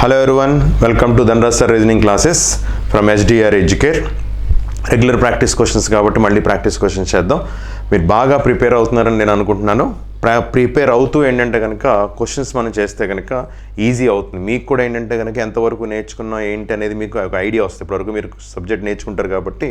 Hello everyone, welcome to Dhanraj Sir Reasoning classes from HDR Educare. Regular practice questions కాబట్టి మళ్ళీ practice questions చేద్దాం. మీరు బాగా prepare అవుతున్నారని నేను అనుకుంటున్నాను. ప్రిపేర్ అవుతూ ఏంటంటే కనుక క్వశ్చన్స్ మనం చేస్తే కనుక ఈజీ అవుతుంది. మీకు కూడా ఏంటంటే కనుక ఎంతవరకు నేర్చుకున్నాం ఏంటి అనేది మీకు ఒక ఐడియా వస్తుంది. ఇప్పటివరకు మీరు సబ్జెక్ట్ నేర్చుకుంటారు కాబట్టి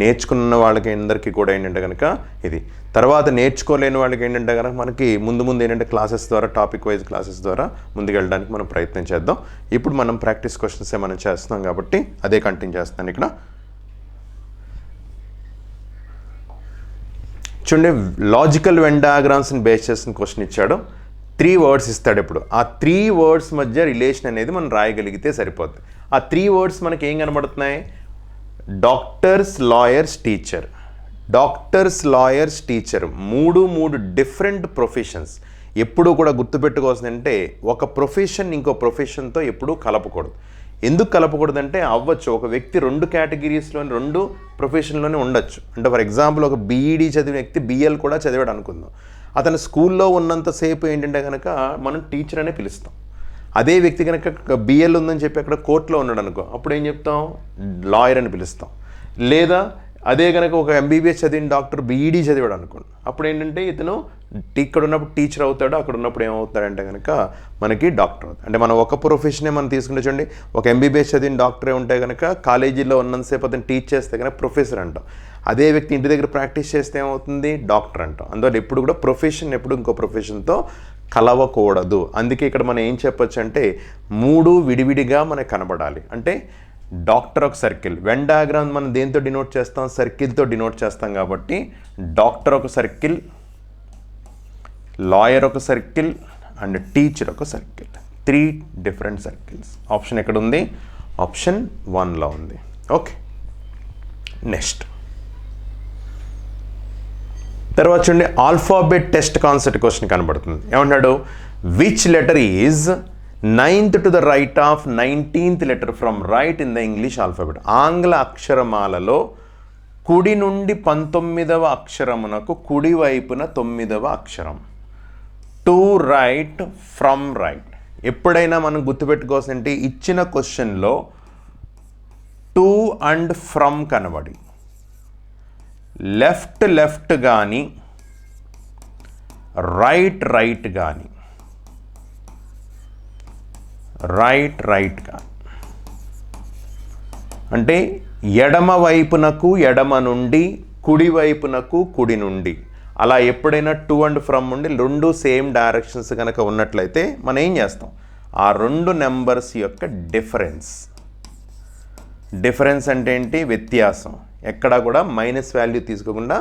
నేర్చుకున్న వాళ్ళకి అందరికీ కూడా ఏంటంటే కనుక ఇది. తర్వాత నేర్చుకోలేని వాళ్ళకి ఏంటంటే కనుక మనకి ముందు ఏంటంటే క్లాసెస్ ద్వారా టాపిక్ వైజ్ క్లాసెస్ ద్వారా ముందుకు వెళ్ళడానికి మనం ప్రయత్నం చేద్దాం. ఇప్పుడు మనం ప్రాక్టీస్ క్వశ్చన్సే మనం చేస్తున్నాం కాబట్టి అదే కంటిన్యూ చేస్తాను. ఇక్కడ చూడండి, లాజికల్ వెన్ డయాగ్రామ్స్ని బేస్ చేసిన క్వశ్చన్ ఇచ్చాడు. 3 words ఇస్తాడు. ఇప్పుడు ఆ 3 words మధ్య రిలేషన్ అనేది మనం రాయగలిగితే సరిపోద్ది. ఆ 3 words మనకి ఏం కనబడుతున్నాయి? Doctors, lawyers, teacher. Doctors, lawyers, teacher మూడు డిఫరెంట్ ప్రొఫెషన్స్. ఎప్పుడూ కూడా గుర్తుపెట్టుకోవాల్సింది అంటే ఒక ప్రొఫెషన్ ఇంకో ప్రొఫెషన్తో ఎప్పుడూ కలపకూడదు. ఎందుకు కలపకూడదంటే అవ్వచ్చు ఒక వ్యక్తి 2 కేటగిరీస్లోని 2 ప్రొఫెషన్లోనే ఉండొచ్చు. అంటే ఫర్ ఎగ్జాంపుల్ ఒక బీఈడీ చదివిన వ్యక్తి బిఎల్ కూడా చదివాడు అనుకుందాం. అతను స్కూల్లో ఉన్నంతసేపు ఏంటంటే కనుక మనం టీచర్ అనే పిలుస్తాం. అదే వ్యక్తి కనుక బిఎల్ ఉందని చెప్పి అక్కడ కోర్టులో ఉన్నాడు అనుకో, అప్పుడు ఏం చెప్తాం? లాయర్ అని పిలుస్తాం. లేదా అదే కనుక ఒక ఎంబీబీఎస్ చదివిన డాక్టర్ బీఈడీ చదివాడు అనుకోండి, అప్పుడు ఏంటంటే ఇతను ఇక్కడ ఉన్నప్పుడు టీచర్ అవుతాడు, అక్కడ ఉన్నప్పుడు ఏమవుతాడంటే కనుక మనకి డాక్టర్ అవుతాడు. అంటే మనం ఒక ప్రొఫెషనే మనం తీసుకుంటే చూడండి, ఒక ఎంబీబీఎస్ చదివిన డాక్టరే ఉంటే కనుక కాలేజీలో ఉన్నంతసేపు అతను టీచ్ చేస్తే కనుక ప్రొఫెసర్ అంటాం. అదే వ్యక్తి ఇంటి దగ్గర ప్రాక్టీస్ చేస్తే ఏమవుతుంది? డాక్టర్ అంటాం. అందువల్ల ఎప్పుడు కూడా ప్రొఫెషన్ ఎప్పుడు ఇంకో ప్రొఫెషన్తో కలవకూడదు. అందుకే ఇక్కడ మనం ఏం చెప్పొచ్చు అంటే 3 విడివిడిగా మనకు కనబడాలి. అంటే డాక్టర్ ఒక సర్కిల్, వెన్ డయాగ్రామ్ మనం దేంతో డినోట్ చేస్తాం? సర్కిల్తో డినోట్ చేస్తాం. కాబట్టి డాక్టర్ ఒక సర్కిల్, లాయర్ ఒక సర్కిల్ అండ్ టీచర్ ఒక సర్కిల్. 3 different circles. ఆప్షన్ ఎక్కడ ఉంది? ఆప్షన్ 1లో ఉంది. ఓకే, నెక్స్ట్ తర్వాత చూడండి, ఆల్ఫాబెట్ టెస్ట్ కాన్సెప్ట్ క్వశ్చన్ కనబడుతుంది. ఏమంటాడు? Which letter is 9th to the right of 19th letter from right in the English alphabet. ఆంగ్ల అక్షరమాలలో కుడి నుండి 19వ అక్షరమునకు కుడి వైపున 9వ అక్షరం. To right, from right. ఎప్పుడైనా మనం గుర్తుపెట్టుకోవాల్సింటే ఇచ్చిన క్వశ్చన్లో టు అండ్ ఫ్రమ్ కనబడి లెఫ్ట్ కానీ రైట్ కానీ రైట్ కానీ అంటే ఎడమ వైపునకు ఎడమ నుండి, కుడి వైపునకు కుడి నుండి, అలా ఎప్పుడైనా టు అండ్ ఫ్రమ్ ఉండి 2 సేమ్ డైరెక్షన్స్ కనుక ఉన్నట్లయితే మనం ఏం చేస్తాం? ఆ 2 నెంబర్స్ యొక్క డిఫరెన్స్ అంటే ఏంటి? వ్యత్యాసం. ఎక్కడా కూడా మైనస్ వాల్యూ తీసుకోకుండా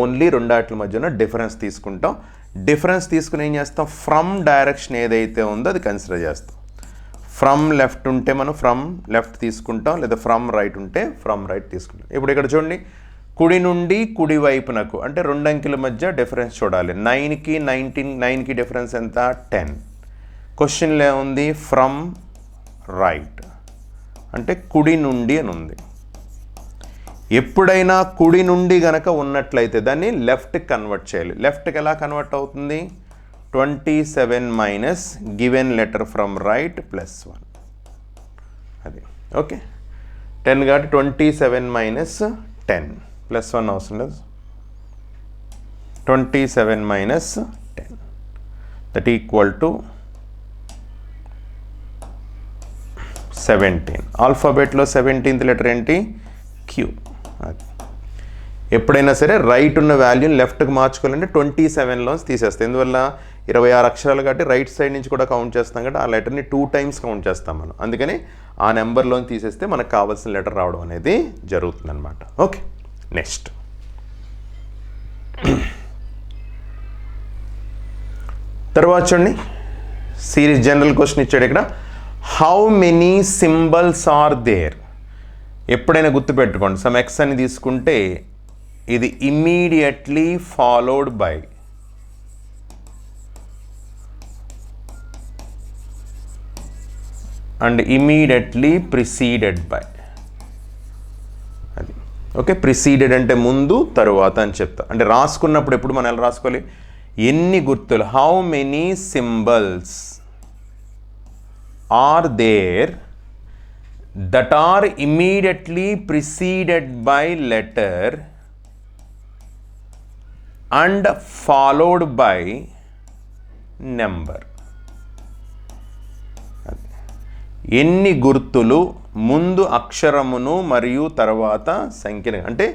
ఓన్లీ 2 వాటి మధ్యన డిఫరెన్స్ తీసుకుంటాం. డిఫరెన్స్ తీసుకుని ఏం చేస్తాం? ఫ్రమ్ డైరెక్షన్ ఏదైతే ఉందో అది కన్సిడర్ చేస్తాం. ఫ్రమ్ లెఫ్ట్ ఉంటే మనం ఫ్రమ్ లెఫ్ట్ తీసుకుంటాం, లేదా ఫ్రమ్ రైట్ ఉంటే ఫ్రమ్ రైట్ తీసుకుంటాం. ఇప్పుడు ఇక్కడ చూడండి, కుడి నుండి కుడి వైపునకు అంటే 2 అంకెల మధ్య డిఫరెన్స్ చూడాలి. 9కి 9కి డిఫరెన్స్ ఎంత? 10. క్వశ్చన్లో ఏముంది? ఫ్రమ్ రైట్ అంటే కుడి నుండి అని ఉంది. ఎప్పుడైనా కుడి నుండి గనక ఉన్నట్లయితే దాన్ని లెఫ్ట్కి కన్వర్ట్ చేయాలి. లెఫ్ట్కి ఎలా కన్వర్ట్ అవుతుంది? 27 minus given letter from right +1. అది ఓకే, 10 కాబట్టి 27 మైనస్ 10 +1 అవసరం లేదు. 27 minus 10 that equal to 17. ఆల్ఫాబెట్లో 17th letter ఏంటి? క్యూ. అది ఎప్పుడైనా సరే రైట్ ఉన్న వాల్యూని లెఫ్ట్కి మార్చుకోవాలంటే 27లోంచి తీసేస్తాం. ఎందువల్ల 26 అక్షరాలు కాబట్టి రైట్ సైడ్ నుంచి కూడా కౌంట్ చేస్తాం కాబట్టి ఆ లెటర్ని 2 times కౌంట్ చేస్తాం మనం. అందుకని ఆ నెంబర్లోని తీసేస్తే మనకు కావాల్సిన లెటర్ రావడం అనేది జరుగుతుంది అనమాట. ఓకే, నెక్స్ట్ తర్వాత చూడండి, సిరీస్ జనరల్ క్వశ్చన్ ఇచ్చాడు ఇక్కడ. How many symbols are there? ఎప్పుడైనా గుర్తుపెట్టుకోండి, సమ్ ఎక్స్ అని తీసుకుంటే ఇది immediately followed by and immediately preceded by. అది ఓకే, ప్రిసీడెడ్ అంటే ముందు, తరువాత అని చెప్తా. అంటే రాసుకున్నప్పుడు ఎప్పుడు మనం ఎలా రాసుకోవాలి? ఎన్ని గుర్తులు, how many symbols are there that are immediately preceded by letter and followed by number. ఎన్ని గుర్తులు ముందు అక్షరమును మరియు తర్వాత సంఖ్యను, అంటే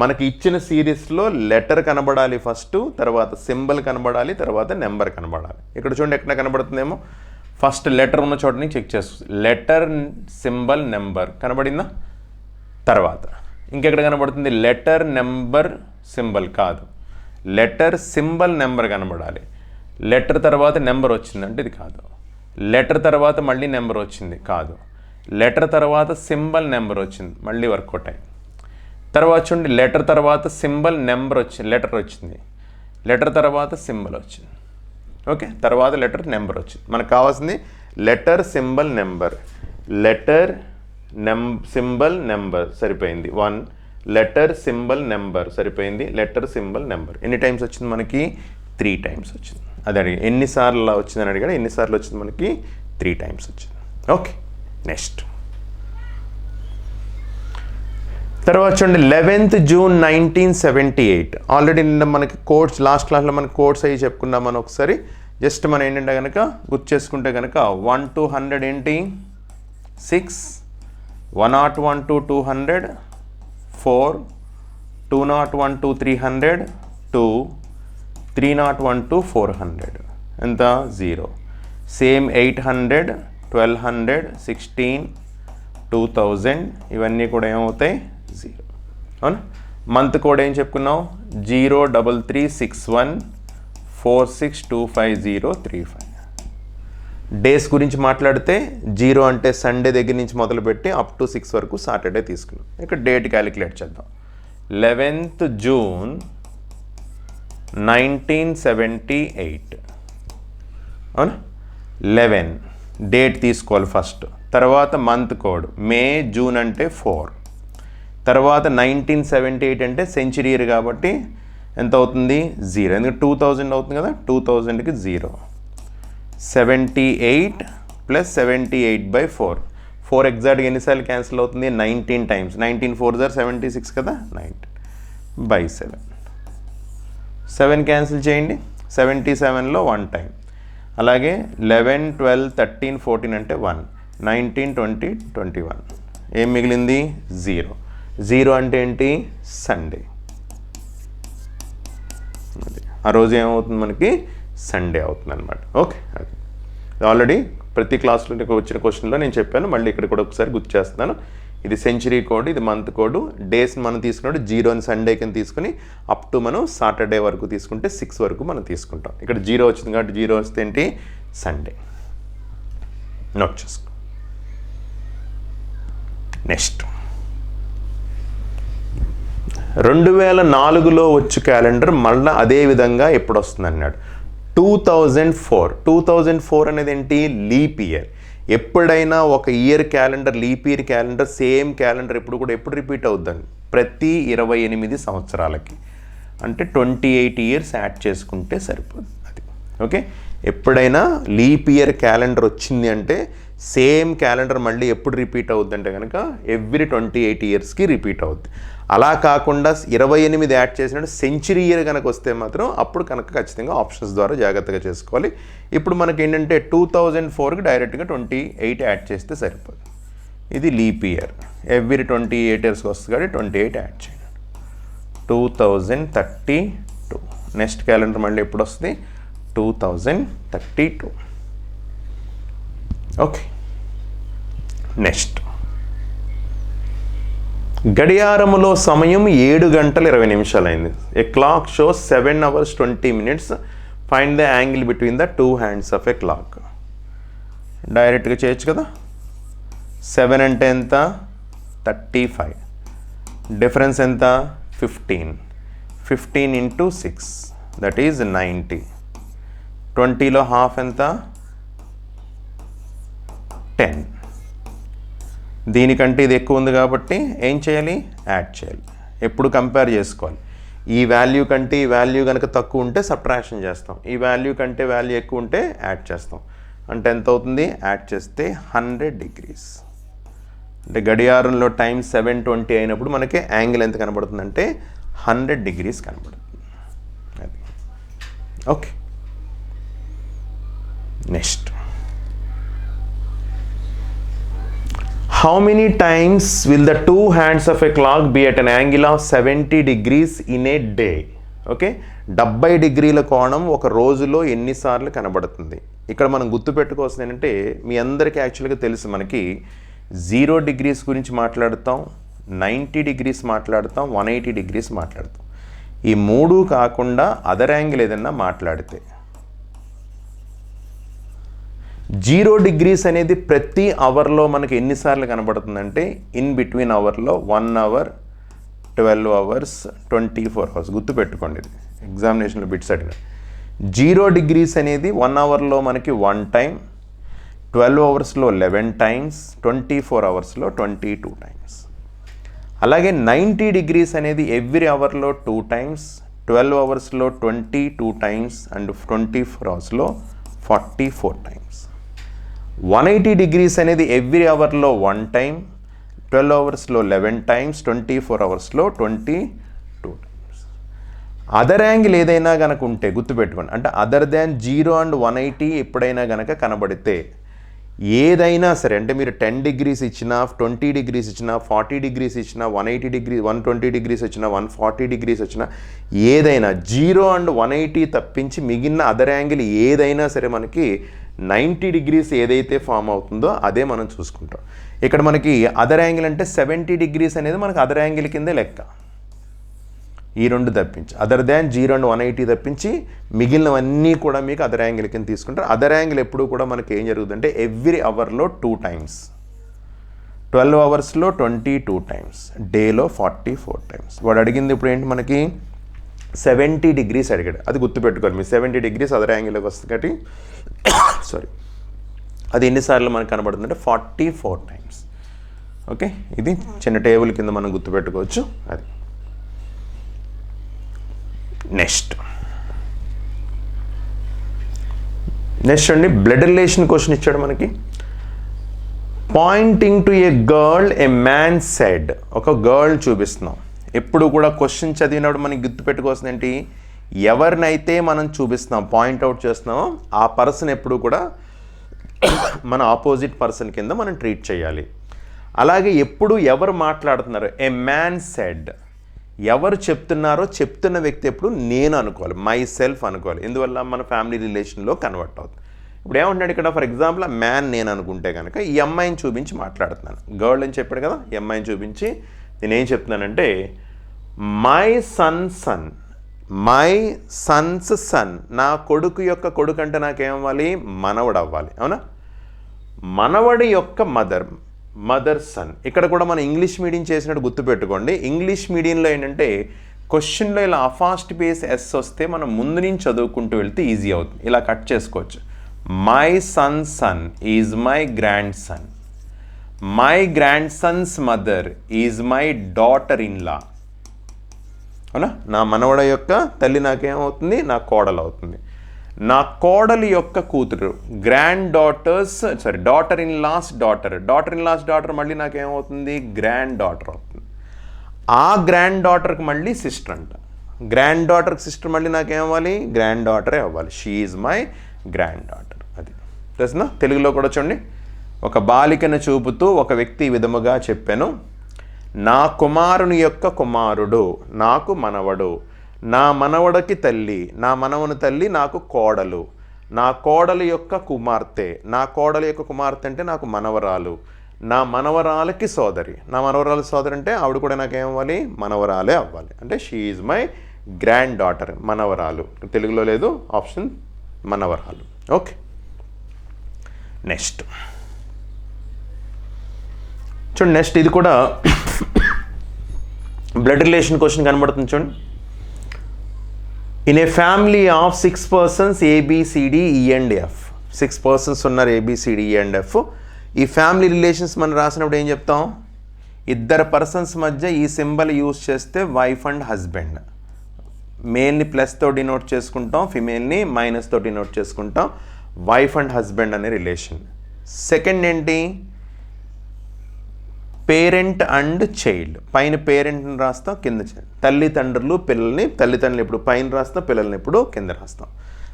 మనకి ఇచ్చిన సిరీస్లో లెటర్ కనబడాలి ఫస్ట్, తర్వాత సింబల్ కనబడాలి, తర్వాత నెంబర్ కనబడాలి. ఇక్కడ చూడండి ఎక్కడ కనబడుతుందేమో, ఫస్ట్ లెటర్ ఉన్న చోటని చెక్ చేస్తుంది. లెటర్, సింబల్, నెంబర్ కనబడిందా? తర్వాత ఇంకెక్కడ కనబడుతుంది? లెటర్, నెంబర్, సింబల్ కాదు, లెటర్, సింబల్, నెంబర్ కనబడాలి. లెటర్ తర్వాత నెంబర్ వచ్చిందంటే ఇది కాదు. లెటర్ తర్వాత మళ్ళీ నెంబర్ వచ్చింది కాదు. లెటర్ తర్వాత సింబల్, నెంబర్ వచ్చింది, మళ్ళీ వర్కౌట్ అయ్యింది. తర్వాత చూడండి, లెటర్ తర్వాత సింబల్, నెంబర్ వచ్చింది, లెటర్ వచ్చింది, లెటర్ తర్వాత సింబల్ వచ్చింది. ఓకే, తర్వాత లెటర్, నెంబర్ వచ్చింది. మనకు కావాల్సింది letter, symbol, number. Letter, symbol, number సరిపోయింది 1. లెటర్, సింబల్, నెంబర్ సరిపోయింది. లెటర్, సింబల్, నెంబర్ ఎన్ని టైమ్స్ వచ్చింది మనకి? 3 టైమ్స్ వచ్చింది. అది అడిగి ఎన్నిసార్లు వచ్చిందని అడిగాడు. ఎన్నిసార్లు వచ్చింది మనకి? 3 టైమ్స్ వచ్చింది. ఓకే, నెక్స్ట్ తర్వాత చూడండి 11th June 1978. ఆల్రెడీ నిన్న మనకి కోడ్స్, లాస్ట్ క్లాస్లో మనకి కోడ్స్ అయ్యి చెప్పుకున్నాం. మనం ఒకసారి జస్ట్ మనం ఏంటంటే కనుక గుర్తు చేసుకుంటే కనుక 1 to 100 ఏంటి? 6, 101 to 200 4, 201 to 300 2, 301 to 400 ఎంత? 0. సేమ్ 800, 1200, 16, 2000 ఇవన్నీ కూడా ఏమవుతాయి? 0. అవునా? మంత్ కోడ్ ఏం చెప్పుకున్నాం? 03361462503. డేస్ గురించి మాట్లాడితే 0 అంటే సండే దగ్గర నుంచి మొదలుపెట్టి అప్ టు 6 వరకు సాటర్డే తీసుకున్నాం. ఇక్కడ డేట్ క్యాలిక్యులేట్ చేద్దాం. 11th June 1978. అవునా? 11 డేట్ తీసుకోవాలి ఫస్ట్. తర్వాత మంత్ కోడ్ మే, జూన్ అంటే 4. తర్వాత 1978 అంటే సెంచరీ ఇయర్ కాబట్టి ఎంత అవుతుంది? 0. ఎందుకంటే 2000 అవుతుంది కదా, 2000కి 0. 78 + 78/4. 4 ఎగ్జాక్ట్గా ఎన్నిసార్లు క్యాన్సిల్ అవుతుంది? 19 టైమ్స్. 19 4 76 కదా, 19/7. 7 క్యాన్సిల్ చేయండి. 77లో 1 టైం. అలాగే 11, 12, 13, 14 అంటే 1. 19, 20, 21 ఏం మిగిలింది? 0. 0 అంటే ఏంటి? సండే. ఆ రోజు ఏమవుతుంది మనకి? సండే అవుతుంది అనమాట. ఓకే, అది ఆల్రెడీ ప్రతి క్లాస్లో వచ్చిన క్వశ్చన్లో నేను చెప్పాను. మళ్ళీ ఇక్కడ కూడా ఒకసారి గుర్తు చేస్తున్నాను. ఇది సెంచరీ కోడ్, ఇది మంత్ కోడ్. డేస్ మనం తీసుకున్నప్పుడు 0 సండే కింద తీసుకుని అప్ టు మనం సాటర్డే వరకు తీసుకుంటే 6 వరకు మనం తీసుకుంటాం. ఇక్కడ 0 వచ్చింది కాబట్టి 0 వస్తే ఏంటి? సండే. నోట్ చేసుకో. నెక్స్ట్ 2004లో వచ్చు క్యాలెండర్ మళ్ళీ అదే విధంగా ఎప్పుడు వస్తుంది అన్నాడు. 2004. 2004 అనేది ఏంటి? Leap year. ఎప్పుడైనా ఒక year calendar, leap year calendar same calendar ఎప్పుడు రిపీట్ అవుద్దండి? ప్రతి 28 సంవత్సరాలకి. అంటే 28 ఇయర్స్ యాడ్ చేసుకుంటే సరిపోతుంది. అది ఓకే. ఎప్పుడైనా లీప్ ఇయర్ క్యాలెండర్ వచ్చింది అంటే సేమ్ క్యాలెండర్ మళ్ళీ ఎప్పుడు రిపీట్ అవుద్ది అంటే కనుక ఎవ్రీ 28 ఇయర్స్కి రిపీట్ అవుద్ది. అలా కాకుండా 28 యాడ్ చేసినట్టు సెంచరీ ఇయర్ కనుక వస్తే మాత్రం అప్పుడు కనుక ఖచ్చితంగా ఆప్షన్స్ ద్వారా జాగ్రత్తగా చేసుకోవాలి. ఇప్పుడు మనకి ఏంటంటే 2004కి డైరెక్ట్గా 28 యాడ్ చేస్తే సరిపోతుంది. ఇది లీప్ ఇయర్. ఎవ్రీ 28 ఇయర్స్కి వస్తుంది కాబట్టి 28 యాడ్ చేయండి. 2032. నెక్స్ట్ క్యాలెండర్ మళ్ళీ ఎప్పుడు వస్తుంది? 2032. ఓకే. నెక్స్ట్ గడియారములో సమయం 7 గంటల 20 నిమిషాలు అయింది. A clock shows 7 hours 20 minutes. Find the angle between the 2 hands of a clock. డైరెక్ట్గా చేయొచ్చు కదా. 7 అంటే ఎంత? 35. డిఫరెన్స్ ఎంత? 15. 15 into 6 దట్ ఈజ్ 90. 20లో హాఫ్ ఎంత? 10. దీనికంటే ఇది ఎక్కువ ఉంది కాబట్టి ఏం చేయాలి? యాడ్ చేయాలి. ఎప్పుడు కంపేర్ చేసుకోవాలి. ఈ వాల్యూ కంటే ఈ వాల్యూ కనుక తక్కువ ఉంటే సబ్ట్రాక్షన్ చేస్తాం. ఈ వాల్యూ కంటే వాల్యూ ఎక్కువ ఉంటే యాడ్ చేస్తాం. అంటే ఎంత అవుతుంది, యాడ్ చేస్తే 100 degrees. అంటే గడియారంలో టైం 7:20 అయినప్పుడు మనకి యాంగిల్ ఎంత కనబడుతుంది అంటే 100 degrees కనబడుతుంది. అది okay. Next, how many times will the two hands of a clock be at an angle of 70 degrees in a day? Okay, 70 డిగ్రీల కోణం ఒక రోజులో ఎన్నిసార్లు కనబడుతుంది? ఇక్కడ మనం గుర్తుపెట్టుకోవాల్సింది ఏంటంటే, మీ అందరికీ యాక్చువల్గా తెలుసు, మనకి 0 degrees గురించి మాట్లాడతాం, 90 degrees మాట్లాడతాం, 180 degrees మాట్లాడతాం. ఈ మూడు కాకుండా అదర్ యాంగిల్ ఏదన్నా మాట్లాడితే 0 degrees అనేది ప్రతి అవర్లో మనకి ఎన్నిసార్లు కనబడుతుందంటే, ఇన్ బిట్వీన్ అవర్లో 1 hour, 12 hours, 24 hours. గుర్తుపెట్టుకోండి, ఇది ఎగ్జామినేషన్లో బిట్స్ అడిగిన. 0 degrees అనేది 1 hourలో మనకి 1 time, 12 hoursలో 11 times, 24 hoursలో 22 times. అలాగే 90 degrees అనేది ఎవ్రీ అవర్లో 2 times, 12 hoursలో 22 times and 24 hoursలో 44 times. 180 degrees అనేది ఎవ్రీ అవర్లో 1 time, 12 hoursలో 11 times, 24 hoursలో 22 times. Other angle ఏదైనా కనుక ఉంటే గుర్తుపెట్టుకోండి, అంటే అదర్ దాన్ 0 and 180 ఎప్పుడైనా కనుక కనబడితే, ఏదైనా సరే, అంటే మీరు 10 degrees ఇచ్చినా, 20 degrees ఇచ్చినా, 40 degrees ఇచ్చినా, 180 degrees, 120 degrees వచ్చినా, 140 degrees వచ్చినా, ఏదైనా 0 and 180 తప్పించి మిగిలిన అదర్ యాంగిల్ ఏదైనా సరే మనకి 90 degrees ఏదైతే ఫామ్ అవుతుందో అదే మనం చూసుకుంటాం. ఇక్కడ మనకి అదర్ యాంగిల్ అంటే 70 degrees అనేది మనకు అదర్ యాంగిల్ కిందే లెక్క. ఈ రెండు తప్పించి, అదర్ దాన్ 0 and 180 తప్పించి మిగిలినవన్నీ కూడా మీకు అదర్ యాంగిల్ కింద తీసుకుంటారు. అదర్ యాంగిల్ ఎప్పుడు కూడా మనకి ఏం జరుగుతుందంటే ఎవ్రీ అవర్లో 2 times, 12 hoursలో 22 times, డేలో 44 times. వాడు అడిగింది ఇప్పుడు ఏంటి, మనకి 70 degrees అడిగాడు. అది గుర్తుపెట్టుకోవాలి, మీ 70 degrees అదర్ యాంగిల్లోకి వస్తుంది కాబట్టి సారీ, అది ఎన్నిసార్లు మనకు కనబడుతుందంటే 44 times. ఓకే, ఇది చిన్న టేబుల్ కింద మనం గుర్తుపెట్టుకోవచ్చు. అది నెక్స్ట్ అండి, బ్లడ్ రిలేషన్ క్వశ్చన్ ఇచ్చాడు మనకి. Pointing to A girl A man said. ఒక గర్ల్ చూపిస్తున్నాం. ఎప్పుడు కూడా క్వశ్చన్ చదివినప్పుడు మనకి గుర్తుపెట్టుకోవాల్సింది ఏంటి, ఎవరినైతే మనం చూపిస్తున్నాం, పాయింట్అవుట్ చేస్తున్నామో ఆ పర్సన్ ఎప్పుడు కూడా మన ఆపోజిట్ పర్సన్ కింద మనం ట్రీట్ చేయాలి. అలాగే ఎప్పుడు ఎవరు మాట్లాడుతున్నారు, ఏ మ్యాన్ సెడ్, ఎవరు చెప్తున్నారో చెప్తున్న వ్యక్తి ఎప్పుడు నేను అనుకోవాలి, మై సెల్ఫ్ అనుకోవాలి. ఎందువల్ల మన ఫ్యామిలీ రిలేషన్లో కన్వర్ట్ అవుతుంది. ఇప్పుడు ఏమంటున్నాడు ఇక్కడ, ఫర్ ఎగ్జాంపుల్ మ్యాన్ నేను అనుకుంటే కనుక ఈ అమ్మాయిని చూపించి మాట్లాడుతున్నాను. గర్ల్ అని చెప్పాడు కదా, ఈ అమ్మాయిని చూపించి నేనేం చెప్తున్నానంటే, మై సన్స్ సన్, నా కొడుకు యొక్క కొడుకు అంటే నాకేమవ్వాలి, మనవడు అవ్వాలి. అవునా, మనవడి యొక్క మదర్ సన్. ఇక్కడ కూడా మనం ఇంగ్లీష్ మీడియం చేసినట్టు గుర్తుపెట్టుకోండి. ఇంగ్లీష్ మీడియంలో ఏంటంటే క్వశ్చన్లో ఇలా అఫాస్ట్ బేస్ ఎస్ వస్తే మనం ముందు నుంచి చదువుకుంటూ వెళ్తే ఈజీ అవుతుంది. ఇలా కట్ చేసుకోవచ్చు. My son is my grand son, my grand Sons mother is my daughter in లా. అవునా, నా మనవడ యొక్క తల్లి నాకేమవుతుంది, నా కోడలు అవుతుంది. నా కోడలి యొక్క కూతురు, డాటర్ ఇన్ లాస్ డాటర్ మళ్ళీ నాకేమవుతుంది, గ్రాండ్ డాటర్ అవుతుంది. ఆ గ్రాండ్ డాటర్కి మళ్ళీ సిస్టర్ అంట. గ్రాండ్ డాటర్కి సిస్టర్ మళ్ళీ నాకేమవ్వాలి, గ్రాండ్ డాటరే అవ్వాలి. She is my grand daughter. అది తెలుసునా. తెలుగులో కూడా చూడండి, ఒక బాలికను చూపుతూ ఒక వ్యక్తి ఈ విధముగా చెప్పాను, నా కుమారుని యొక్క కుమారుడు నాకు మనవడు, నా మనవడికి తల్లి, నా మనవని తల్లి నాకు కోడలు, నా కోడలి యొక్క కుమార్తె, నా కోడలి యొక్క కుమార్తె అంటే నాకు మనవరాలు, నా మనవరాలకి సోదరి, నా మనవరాలు సోదరి అంటే ఆవిడ కూడా నాకేమవ్వాలి, మనవరాలే అవ్వాలి. అంటే she is my grand daughter, మనవరాలు. తెలుగులో లేదు ఆప్షన్, మనవరాలు. ఓకే, నెక్స్ట్ చూడండి. నెక్స్ట్ ఇది కూడా బ్లడ్ రిలేషన్ క్వశ్చన్ కనబడుతుంది చూడండి. In a family of 6 persons ABCD E and F, 6 persons ఉన్నారు ABCD E and F. ఈ ఫ్యామిలీ రిలేషన్స్ మనం రాసినప్పుడు ఏం చెప్తాం, ఇద్దరు పర్సన్స్ మధ్య ఈ సింబల్ యూజ్ చేస్తే వైఫ్ అండ్ హస్బెండ్, మేల్ని ప్లస్తో డినోట్ చేసుకుంటాం, ఫిమేల్ని మైనస్తో డినోట్ చేసుకుంటాం. వైఫ్ అండ్ హస్బెండ్ అనే రిలేషన్. సెకండ్ ఏంటి, పేరెంట్ అండ్ చైల్డ్. పైన పేరెంట్ని రాస్తాం, కింద తల్లిదండ్రులు పిల్లల్ని, తల్లిదండ్రులు ఇప్పుడు పైన రాస్తాం, పిల్లల్ని ఇప్పుడు కింద రాస్తాం.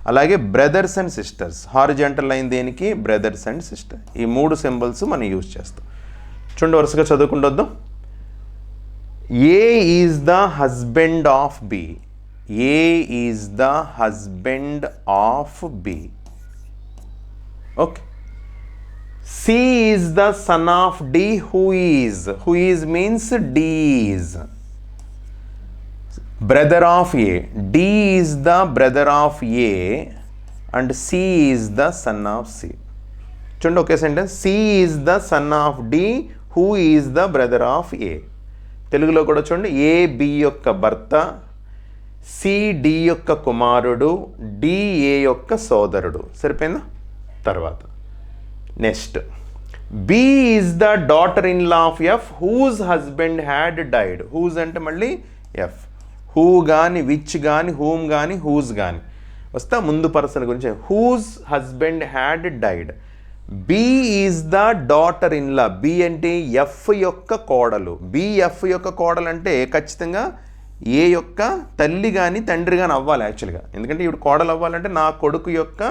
అలాగే brothers and sisters, horizontal line దేనికి, బ్రదర్స్ అండ్ సిస్టర్. ఈ 3 సింబల్స్ మనం యూజ్ చేస్తాం. చూడండి వరుసగా చదువుకుంటొద్దాం. A is the husband of B. A is the husband of B. Okay. C is the son of D. Who is means D is brother of A. D is the brother of A and C is the son of C. చూడండి ఒకే sentence. C is the son of D. Who is the brother of A. తెలుగులో కూడా చూడండి. A B యొక్క భర్త, C D యొక్క కుమారుడు, D A యొక్క సోదరుడు. సరిపోయిందా? తర్వాత next, B is the daughter in law of F whose husband had died. Whose అంటే మళ్ళీ ఎఫ్. హూ కానీ, విచ్ కానీ, హూమ్ కానీ, హూజ్ కానీ వస్తా ముందు పర్సన్ గురించి. Whose husband had died. B is the daughter in law. B అంటే ఎఫ్ యొక్క కోడలు. బి ఎఫ్ యొక్క కోడలు అంటే ఖచ్చితంగా ఏ యొక్క తల్లి కానీ తండ్రి కానీ అవ్వాలి యాక్చువల్గా. ఎందుకంటే ఇప్పుడు కోడలు అవ్వాలంటే నా కొడుకు యొక్క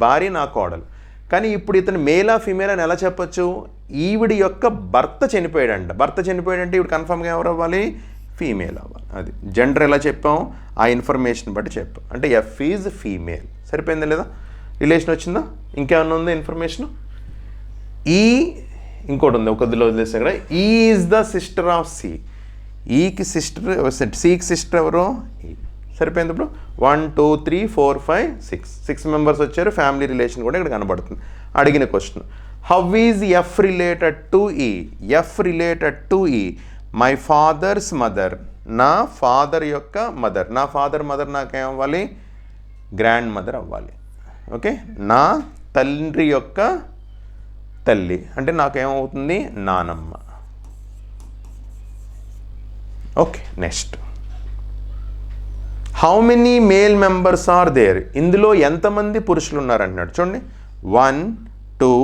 భార్య నా కోడలు. కానీ ఇప్పుడు ఇతను మేలా ఫీమేల్ అని ఎలా చెప్పొచ్చు, ఈవిడి యొక్క భర్త చనిపోయాడంట. భర్త చనిపోయాడంటే ఇప్పుడు కన్ఫర్మ్గా ఎవరు అవ్వాలి, ఫీమేల్ అవ్వాలి. అది జెండర్ ఎలా చెప్పాం, ఆ ఇన్ఫర్మేషన్ బట్టి చెప్పాం. అంటే ఎఫ్ ఈజ్ ఫీమేల్. సరిపోయిందా లేదా, రిలేషన్ వచ్చిందా? ఇంకేమన్నా ఉందా ఇన్ఫర్మేషన్? ఈ ఇంకోటి ఉంది, ఒక వదిలేస్తే ఇక్కడ. E is the sister of C. ఈకి సిస్టర్, సికి సిస్టర్ ఎవరు, ఈ. సరిపోయింది. ఇప్పుడు 1 2 3 4 5 6 మెంబర్స్ వచ్చారు. ఫ్యామిలీ రిలేషన్ కూడా ఇక్కడ కనబడుతుంది. అడిగిన question, how is F related to ఈ. ఎఫ్ రిలేటెడ్ టు ఈ. మై ఫాదర్స్ మదర్, నా ఫాదర్ యొక్క మదర్. నా ఫాదర్ మదర్ నాకేం అవ్వాలి, గ్రాండ్ మదర్ అవ్వాలి. ఓకే. నా తండ్రి యొక్క తల్లి అంటే నాకేమవుతుంది, నానమ్మ. Okay. Next, how many male members are there. ఇందులో ఎంతమంది పురుషులు ఉన్నారంటున్నాడు. చూడండి 1 2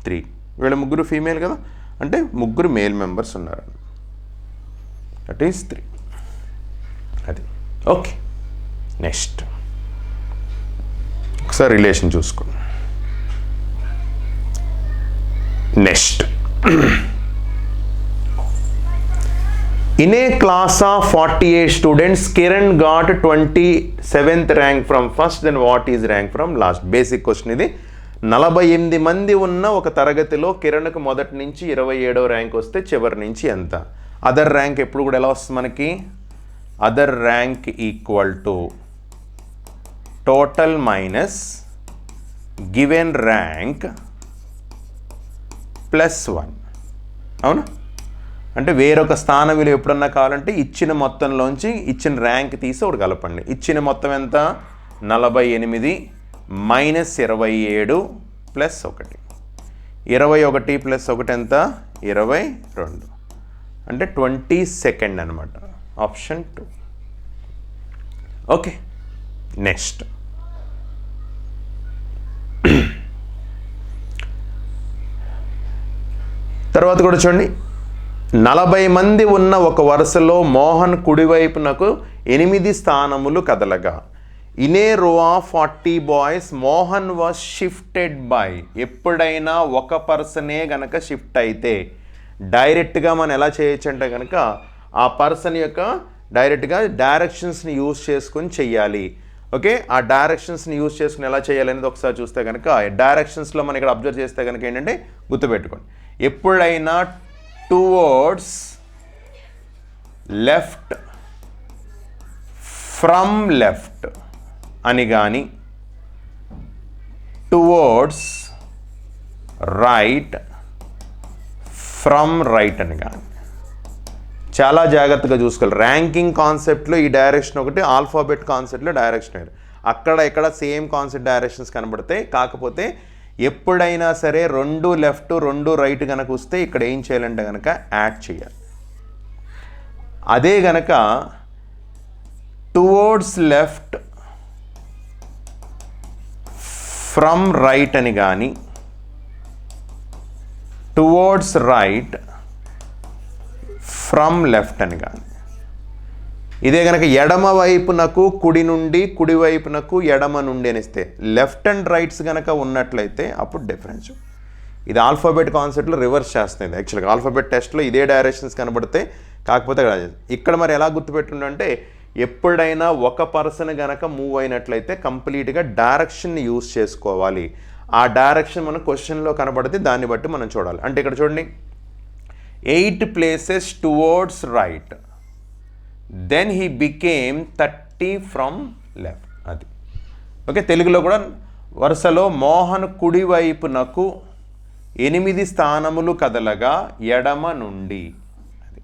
3. వీళ్ళ ముగ్గురు ఫీమేల్ కదా, అంటే ముగ్గురు మేల్ మెంబర్స్ ఉన్నారు. That is 3. అది ఓకే. నెక్స్ట్ ఒకసారి రిలేషన్ చూసుకోండి. Next, in a class of 48 students, Kiran got 27th rank from first. Then what is rank from last? Basic question ఇది. 48 మంది ఉన్న ఒక తరగతిలో కిరణ్కు మొదటి నుంచి 27వ ర్యాంక్ వస్తే చివరి నుంచి ఎంత? అదర్ ర్యాంక్ ఎప్పుడు కూడా ఎలా వస్తుంది మనకి, other rank equal to total minus given rank +1. అవునా? అంటే వేరొక స్థాన విలువ ఎప్పుడన్నా కావాలంటే ఇచ్చిన మొత్తంలోంచి ఇచ్చిన ర్యాంక్ తీసి ఒకటి కలపండి. ఇచ్చిన మొత్తం ఎంత, 48 మైనస్ 27 ప్లస్ 1. 21 ప్లస్ 1 ఎంత, 22. అంటే 22nd అనమాట. ఆప్షన్ 2. ఓకే. నెక్స్ట్, తర్వాత కూడా చూడండి. 40 మంది ఉన్న ఒక వరుసలో మోహన్ కుడివైపునకు 8 స్థానములు కదలగా, ఇన్ ఏ రో of 40 boys Mohan was shifted by. ఎప్పుడైనా ఒక పర్సనే గనక షిఫ్ట్ అయితే డైరెక్ట్గా మనం ఎలా చేయొచ్చు అంటే కనుక ఆ పర్సన్ యొక్క డైరెక్ట్గా డైరెక్షన్స్ని యూజ్ చేసుకొని చెయ్యాలి. ఓకే. ఆ డైరెక్షన్స్ని యూజ్ చేసుకుని ఎలా చేయాలి అనేది ఒకసారి చూస్తే కనుక డైరెక్షన్స్లో మనం ఇక్కడ అబ్జర్వ్ చేస్తే కనుక ఏంటంటే గుర్తుపెట్టుకోండి, ఎప్పుడైనా టువర్డ్స్ లెఫ్ట్ ఫ్రమ్ లెఫ్ట్ అని కానీ, టువర్డ్స్ రైట్ ఫ్రమ్ రైట్ అని కానీ చాలా జాగ్రత్తగా చూసుకోవాలి. ర్యాంకింగ్ కాన్సెప్ట్లో ఈ డైరెక్షన్ ఒకటి, ఆల్ఫాబెట్ కాన్సెప్ట్లో డైరెక్షన్ వేరు. అక్కడ ఇక్కడ సేమ్ కాన్సెప్ట్ డైరెక్షన్స్ కనబడతాయి. కాకపోతే ఎప్పుడైనా సరే 2 లెఫ్ట్ 2 రైట్ కనుక వస్తే ఇక్కడ ఏం చేయాలంటే కనుక యాడ్ చేయాలి. అదే గనక టువర్డ్స్ లెఫ్ట్ ఫ్రమ్ రైట్ అని కానీ టువర్డ్స్ రైట్ ఫ్రమ్ లెఫ్ట్ అని కానీ. ఇదే కనుక ఎడమ వైపునకు కుడి నుండి, కుడి వైపునకు ఎడమ నుండి అనిస్తే లెఫ్ట్ అండ్ రైట్స్ కనుక ఉన్నట్లయితే అప్పుడు డిఫరెన్స్. ఇది ఆల్ఫాబెట్ కాన్సెప్ట్లో రివర్స్ చేస్తుంది. యాక్చువల్గా ఆల్ఫాబెట్ టెస్ట్లో ఇదే డైరెక్షన్స్ కనబడితే, కాకపోతే ఇక్కడ మరి ఎలా గుర్తుపెట్టుండంటే ఎప్పుడైనా ఒక పర్సన్ కనుక మూవ్ అయినట్లయితే కంప్లీట్గా డైరెక్షన్ని యూజ్ చేసుకోవాలి. ఆ డైరెక్షన్ మన క్వశ్చన్లో కనబడితే దాన్ని బట్టి మనం చూడాలి. అంటే ఇక్కడ చూడండి, 8 places towards right, then he became 30 from left. అది ఓకే. తెలుగులో కూడా వరుసలో మోహన్ కుడివైపునకు 8 స్థానములు కదలగా ఎడమ నుండి. అది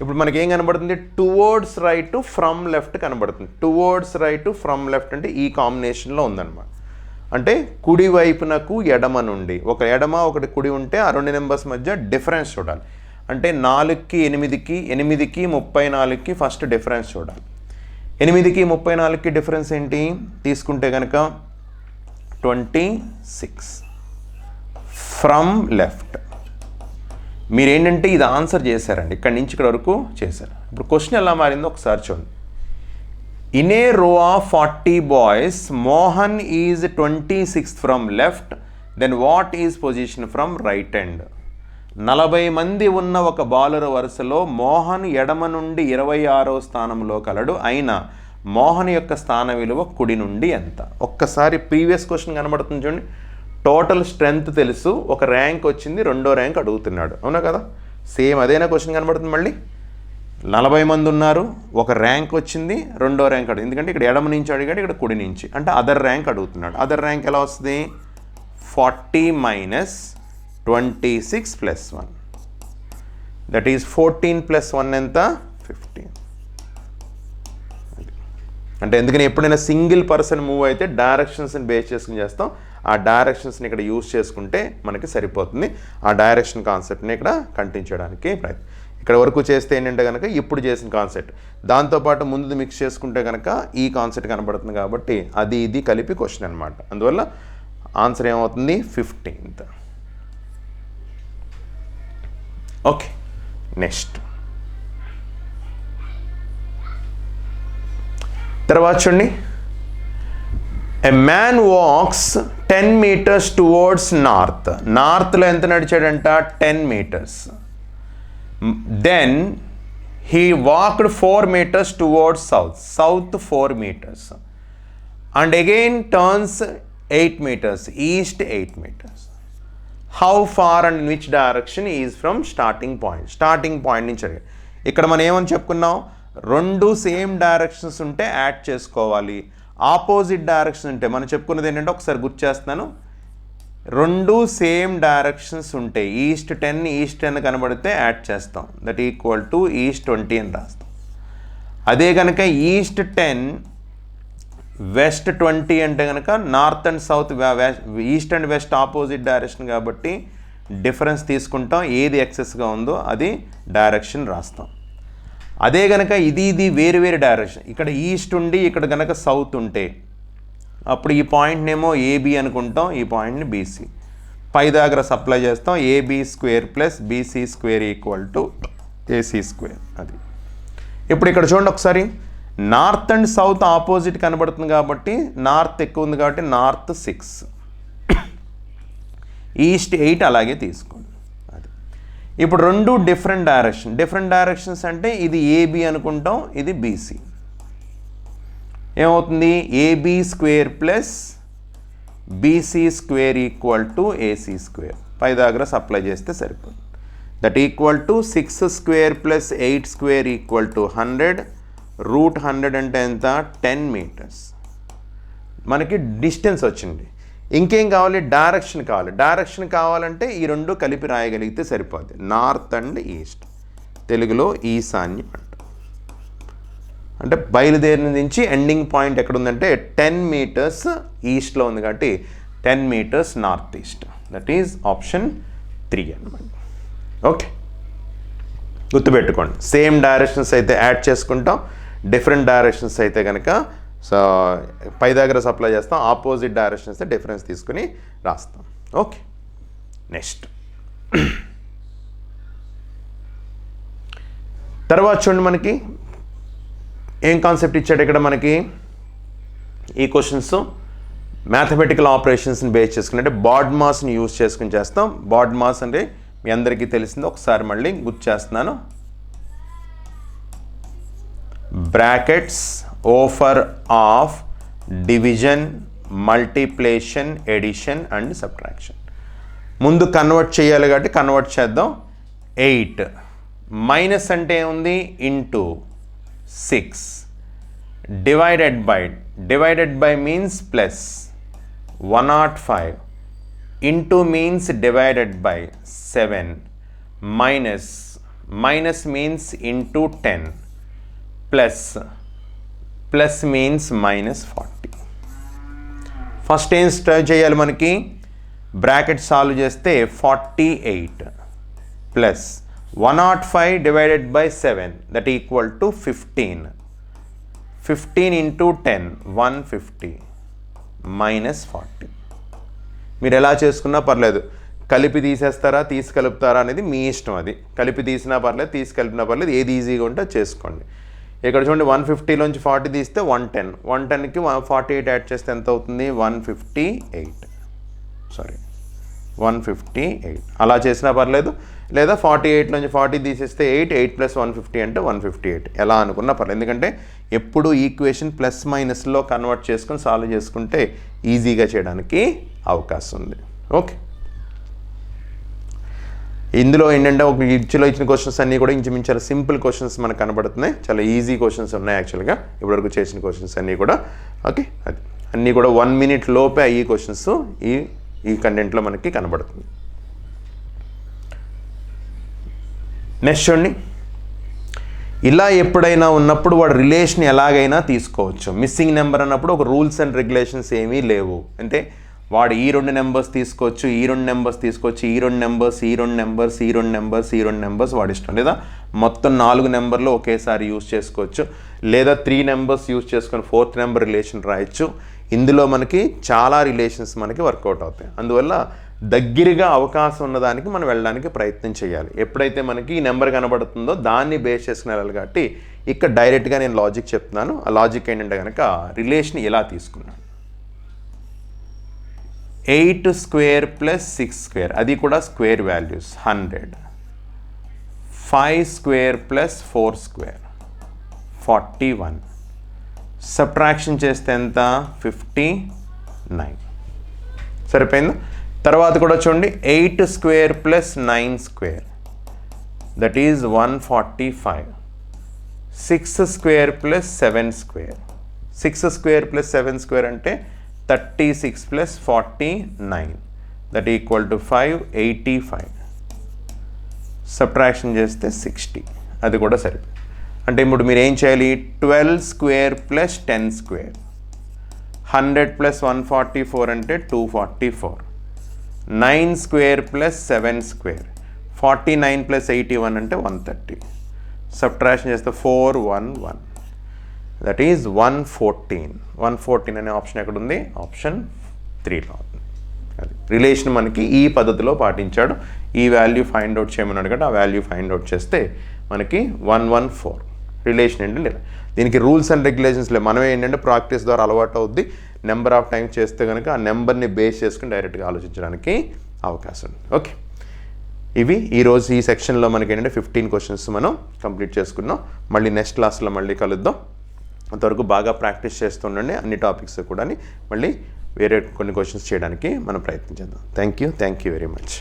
ఇప్పుడు మనకేం కనబడుతుంది, టువర్డ్స్ రైట్ ఫ్రమ్ లెఫ్ట్ కనబడుతుంది. టువర్డ్స్ రైట్ ఫ్రమ్ లెఫ్ట్ అంటే ఈ కాంబినేషన్లో ఉందన్నమాట. అంటే కుడి వైపునకు ఎడమ నుండి, ఒక ఎడమ ఒకటి కుడి ఉంటే ఆ 2 నెంబర్స్ మధ్య డిఫరెన్స్ చూడాలి. అంటే 4కి 8కి 8కి 34కి ఫస్ట్ డిఫరెన్స్ చూడాలి. 8కి 34కి డిఫరెన్స్ ఏంటి తీసుకుంటే కనుక 26 ఫ్రమ్ లెఫ్ట్. మీరేంటంటే ఇది ఆన్సర్ చేశారండి, ఇక్కడి నుంచి ఇక్కడ వరకు చేశారు. ఇప్పుడు క్వశ్చన్ ఎలా మారిందో ఒకసారి చూడండి. In a row of 40 boys, Mohan is 26th from left, then what is position from right end? 40 మంది ఉన్న ఒక బౌలర్ వరుసలో మోహన్ ఎడమ నుండి 26వ స్థానంలో కలడు. అయినా మోహన్ యొక్క స్థాన విలువ కుడి నుండి ఎంత? ఒక్కసారి ప్రీవియస్ క్వశ్చన్ కనబడుతుంది చూడండి. టోటల్ స్ట్రెంగ్త్ తెలుసు, ఒక ర్యాంక్ వచ్చింది, 2వ ర్యాంక్ అడుగుతున్నాడు. అవునా కదా? సేమ్ అదేనా క్వశ్చన్ కనబడుతుంది. మళ్ళీ 40 మంది ఉన్నారు, ఒక ర్యాంక్ వచ్చింది, 2వ ర్యాంక్ అడుగు. ఎందుకంటే ఇక్కడ ఎడమ నుంచి అడిగాడు, ఇక్కడ కుడి నుంచి, అంటే అదర్ ర్యాంక్ అడుగుతున్నాడు. అదర్ ర్యాంక్ ఎలా వస్తుంది? 40 minus 26 plus 1, that is 14 plus 1 ఎంత? 15. అంటే ఎందుకని ఎప్పుడైనా సింగిల్ పర్సన్ మూవ్ అయితే డైరెక్షన్స్ని బేస్ చేసుకుని చేస్తాం. ఆ డైరెక్షన్స్ని ఇక్కడ యూజ్ చేసుకుంటే మనకి సరిపోతుంది. ఆ డైరెక్షన్ కాన్సెప్ట్ని ఇక్కడ కంటిన్యూ చేయడానికి ప్రయత్నం. ఇక్కడ వరకు చేస్తే ఏంటంటే కనుక ఇప్పుడు చేసిన కాన్సెప్ట్, దాంతోపాటు ముందు మిక్స్ చేసుకుంటే కనుక ఈ కాన్సెప్ట్ కనబడుతుంది. కాబట్టి అది ఇది కలిపి క్వశ్చన్ అనమాట. అందువల్ల ఆన్సర్ ఏమవుతుంది? 15th. ఓకే, నెక్స్ట్ తర్వాత చూడండి. A man walks 10 meters towards north. నార్త్లో ఎంత నడిచాడంట? 10 meters. Then he walked 4 meters towards south. South 4 meters. And again turns 8 meters. East 8 meters. How far and in which direction is from starting point? Starting point నుంచి అడిగాడు. ఇక్కడ మనం ఏమని చెప్పుకున్నాం? 2 same directions ఉంటే యాడ్ చేసుకోవాలి. ఆపోజిట్ డైరెక్షన్ ఉంటే మనం చెప్పుకున్నది ఏంటంటే, ఒకసారి గుర్తు చేస్తున్నాను, 2 సేమ్ డైరెక్షన్స్ ఉంటాయి. ఈస్ట్ 10 ఈస్ట్ 10 కనబడితే యాడ్ చేస్తాం, దట్ ఈక్వల్ టు ఈస్ట్ 20 అని రాస్తాం. అదే కనుక ఈస్ట్ 10 వెస్ట్ 20 అంటే కనుక north and south, east and west opposite direction కాబట్టి డిఫరెన్స్ తీసుకుంటాం. ఏది ఎక్సెస్గా ఉందో అది డైరెక్షన్ రాస్తాం. అదే కనుక ఇది వేరు వేరు డైరెక్షన్, ఇక్కడ ఈస్ట్ ఉండి ఇక్కడ కనుక సౌత్ ఉంటే అప్పుడు ఈ పాయింట్నేమో ఏబి అనుకుంటాం, ఈ పాయింట్ని బీసీ. పైదాగ్ర సప్లై చేస్తాం. AB square plus BC square equal to AC square. అది ఇప్పుడు ఇక్కడ చూడండి ఒకసారి, నార్త్ అండ్ సౌత్ ఆపోజిట్ కనబడుతుంది కాబట్టి నార్త్ ఎక్కువ ఉంది కాబట్టి నార్త్ 6, ఈస్ట్ 8 అలాగే తీసుకోండి. అది ఇప్పుడు 2 డిఫరెంట్ డైరెక్షన్స్ అంటే ఇది ఏబి అనుకుంటాం, ఇది బీసీ. ఏమవుతుంది? AB square plus BC square equal to AC square. పై దగ్గర సప్లై చేస్తే సరిపోతుంది. That equal to 6 square plus 8 square equal to 100. Root 100 అంటే ఎంత? 10 meters. మనకి డిస్టెన్స్ వచ్చింది. ఇంకేం కావాలి? డైరెక్షన్ కావాలి. డైరెక్షన్ కావాలంటే ఈ 2 కలిపి రాయగలిగితే సరిపోద్ది. నార్త్ అండ్ ఈస్ట్, తెలుగులో ఈశాన్యం అంట. అంటే బయలుదేరిన నుంచి ఎండింగ్ పాయింట్ ఎక్కడ ఉందంటే 10 meters ఈస్ట్లో ఉంది కాబట్టి 10 meters north east. That is option 3 అన్నమాట. ఓకే, గుర్తుపెట్టుకోండి. సేమ్ డైరెక్షన్స్ అయితే యాడ్ చేసుకుంటాం, డిఫరెంట్ డైరెక్షన్స్ అయితే కనుక సో పైథాగరస్ అప్లై చేస్తాం, ఆపోజిట్ డైరెక్షన్ ఇస్తే డిఫరెన్స్ తీసుకుని రాస్తాం. ఓకే, నెక్స్ట్ తర్వాత చూడండి మనకి ఏం కాన్సెప్ట్ ఇచ్చాడు ఇక్కడ మనకి. ఈ క్వశ్చన్స్ మ్యాథమెటికల్ ఆపరేషన్స్ని బేస్ చేసుకుని అంటే బాడ్మాస్ని యూజ్ చేసుకుని చేస్తాం. బాడ్మాస్ అంటే మీ అందరికీ తెలిసింది, ఒకసారి మళ్ళీ గుర్తు చేస్తున్నాను. బ్రాకెట్స్ ఓఫర్ of division, multiplication, addition and subtraction. ముందు కన్వర్ట్ చేయాలి కాబట్టి కన్వర్ట్ చేద్దాం. 8 మైనస్ అంటే ఏముంది, into 6 divided by means plus 105 into means divided by 7 minus means into 10 plus means -40. First ఏం స్టార్ట్ చేయాలి మనకి, బ్రాకెట్ సాల్వ్ చేస్తే 48 plus 105 divided by 7 that equal to 15 into 10 150 -40. మీరు ఎలా చేసుకున్నా పర్లేదు, కలిపి తీసేస్తారా తీసి కలుపుతారా అనేది మీ ఇష్టం. అది కలిపి తీసినా పర్లేదు, తీసి కలిపినా పర్లేదు, ఏది ఈజీగా ఉంటే చేసుకోండి. ఇక్కడ చూడండి 150లోంచి 40 తీస్తే 110, 110కి 48 యాడ్ చేస్తే ఎంత అవుతుంది, 158. అలా చేసినా పర్లేదు, లేదా 48లోంచి 40 తీసేస్తే 8 + 150 అంటే 158, ఎలా అనుకున్నా పర్లేదు. ఎందుకంటే ఎప్పుడు ఈక్వేషన్ ప్లస్ మైనస్లో కన్వర్ట్ చేసుకొని సాల్వ్ చేసుకుంటే ఈజీగా చేయడానికి అవకాశం ఉంది. ఓకే, ఇందులో ఏంటంటే ఒక ఇచ్చిన క్వశ్చన్స్ అన్నీ కూడా ఇంచుమించారు సింపుల్ క్వశ్చన్స్ మనకు కనబడుతున్నాయి. చాలా ఈజీ క్వశ్చన్స్ ఉన్నాయి యాక్చువల్గా ఇప్పటివరకు చేసిన క్వశ్చన్స్ అన్నీ కూడా. ఓకే, అది అన్నీ కూడా 1 minute లోపే అయ్యే క్వశ్చన్స్ ఈ కంటెంట్లో మనకి కనబడుతుంది. నెక్స్ట్ చూడండి, ఇలా ఎప్పుడైనా ఉన్నప్పుడు వాడు రిలేషన్ ఎలాగైనా తీసుకోవచ్చు. మిస్సింగ్ నెంబర్ అన్నప్పుడు ఒక రూల్స్ అండ్ రెగ్యులేషన్స్ ఏమీ లేవు. అంటే వాడు ఈ 2 నెంబర్స్ తీసుకోవచ్చు, ఈ 2 నెంబర్స్ తీసుకోవచ్చు, ఈ 2 నెంబర్స్, ఈ 2 నెంబర్స్, ఈ 2 నెంబర్స్, ఈ 2 నెంబర్స్ వాడి ఇష్టం. లేదా మొత్తం 4 నెంబర్లు ఒకేసారి యూజ్ చేసుకోవచ్చు, లేదా 3 నెంబర్స్ యూజ్ చేసుకొని 4th నెంబర్ రిలేషన్ రాయొచ్చు. ఇందులో మనకి చాలా రిలేషన్స్ మనకి వర్కౌట్ అవుతాయి. అందువల్ల దగ్గరగా అవకాశం ఉన్నదానికి మనం వెళ్ళడానికి ప్రయత్నం చేయాలి. ఎప్పుడైతే మనకి ఈ నెంబర్ కనబడుతుందో దాన్ని బేస్ చేసుకుని వెళ్ళాలి. కాబట్టి ఇక్కడ డైరెక్ట్గా నేను లాజిక్ చెప్తున్నాను. ఆ లాజిక్ ఏంటంటే కనుక రిలేషన్ ఇలా తీసుకున్నాను, 8 square + 6 square, అది కూడా square values 100, 5 square + 4 square 41, subtraction చేస్తే ఎంత 59. సరిపోయిందా? తర్వాత కూడా చూడండి 8 square + 9 square that is 145, 6 square + 7 square, 6 square + 7 square అంటే 36 + 49 దట్ ఈక్వల్ టు 585, సబ్ట్రాక్షన్ చేస్తే 60, అది కూడా సరిపోయింది. అంటే ఇప్పుడు మీరు ఏం చేయాలి, 12 square + 10 square, 100 + 144 అంటే 244, 9 square + 7 square, 49 + 81 అంటే 130, సబ్ట్రాక్షన్ చేస్తే 411 దట్ ఈజ్ 114 అనే ఆప్షన్ ఎక్కడ ఉంది, ఆప్షన్ 3లో ఉంది. అది రిలేషన్ మనకి ఈ పద్ధతిలో పాటించాడు. ఈ వాల్యూ ఫైండ్ అవుట్ చేయమన్నాడు కదా, ఆ వాల్యూ ఫైండ్ అవుట్ చేస్తే మనకి 114 రిలేషన్ ఏంటంటే. దీనికి రూల్స్ అండ్ రెగ్యులేషన్స్ లేవు, మనమే ఏంటంటే ప్రాక్టీస్ ద్వారా అలవాటు అవుద్ది. నెంబర్ ఆఫ్ టైమ్స్ చేస్తే కనుక ఆ నెంబర్ని బేస్ చేసుకుని డైరెక్ట్గా ఆలోచించడానికి అవకాశం ఉంది. ఓకే, ఇవి ఈరోజు ఈ సెక్షన్లో మనకి ఏంటంటే 15 క్వశ్చన్స్ మనం కంప్లీట్ చేసుకున్నాం. మళ్ళీ నెక్స్ట్ క్లాస్లో మళ్ళీ కలుద్దాం. అంతవరకు బాగా ప్రాక్టీస్ చేస్తుండండి. అన్ని టాపిక్స్ కూడా మళ్ళీ వేరే కొన్ని క్వశ్చన్స్ చేయడానికి మనం ప్రయత్నం చేద్దాం. Thank you very much.